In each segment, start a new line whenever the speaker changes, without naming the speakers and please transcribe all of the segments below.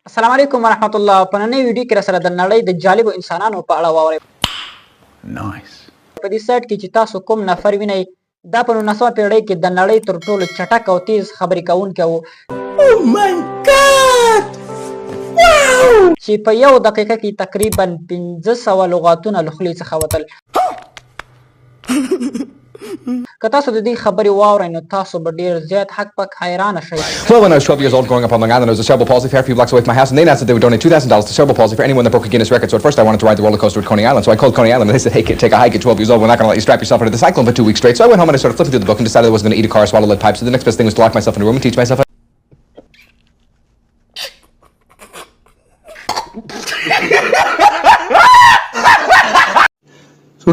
السلام علیکم ورحمت الله. په نننۍ ویډیو کې راسره د نړۍ د جالبو انسانانو په اړه واورئ. په دې سایټ کې چې تاسو کوم نفر وینئ دا په 19مه پېړۍ کې د نړۍ تر ټولو چټک او تیز خبرې کوونکی و چې په یو دقیقه کې تقریبا 500 لغاتونه له خولې څخه وتل. که تاسو د دې خبرې واورئ نو تاسو به ډېر زیات حق پک حیرانه شئ.
Well, when I was 12 years old growing up on Long Island, there was a cerebral palsy fair a few blocks away from my house, and they announced that they would donate $2,000 to cerebral palsy for anyone that broke a Guinness record. So at first I wanted to ride the roller coaster at Coney Island, so I called Coney Island, and they said, hey kid, take a hike at 12 years old, we're not going to let you strap yourself into the cyclone for 2 weeks straight. So I went home and I started flipping through the book and decided I wasn't going to eat a car or swallow lead pipes. So the next best thing was to lock myself in a room and teach myself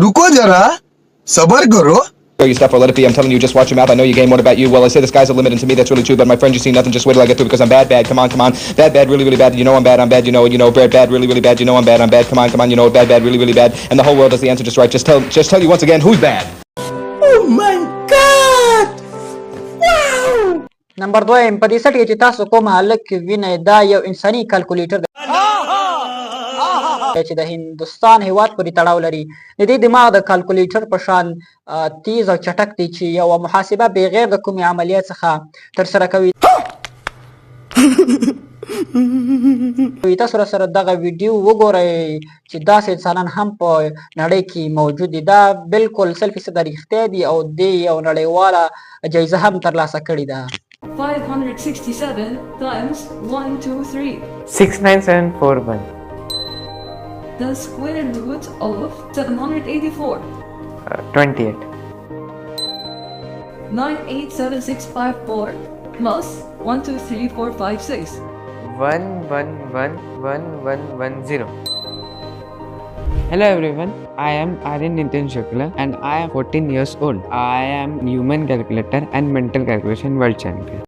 रुको जरा सबर करो.
you stuff or let it be. I'm telling you, just watch your mouth. I know your game. What about you? Well, I say the sky's the limit, and to me that's really true. But my friend, you see nothing. Just wait till I get through because I'm bad, bad. Come on, bad, bad, really, really bad. You know I'm bad, I'm bad. You know, bad, bad, really, really bad. You know I'm bad, I'm bad. Come on, you know bad, bad, really, really bad. And the whole world has the answer just right. Just tell you once again who's bad.
Oh my God! Wow!
نمبر 2 په دې سټ کې چې تاسو کوم هلک وینئ دا یو انساني کلکولیټر دی چې د هندوستان هیواد پورې تړاو لري. د دې دماغ د کلکولیټر په شان تیز او چټک دی چې یوه محاسبه بغیر د کومې عملیات څخه ترسره کوي. تاسو راسره دغه ویډیو وګورئ چې داسې انسانان هم په نړۍ کې موجود دي. دا بالکل 100% رښتیا دي او دې یو نړیواله جایزه هم ترلاسه کړې ده.
567 times 123.
69741.
The square root of 784.
28.
987654 plus 123456.
111110. Hello everyone, I am Aryan Nitin Shukla and I am 14 years old. I am human calculator and mental calculation world champion.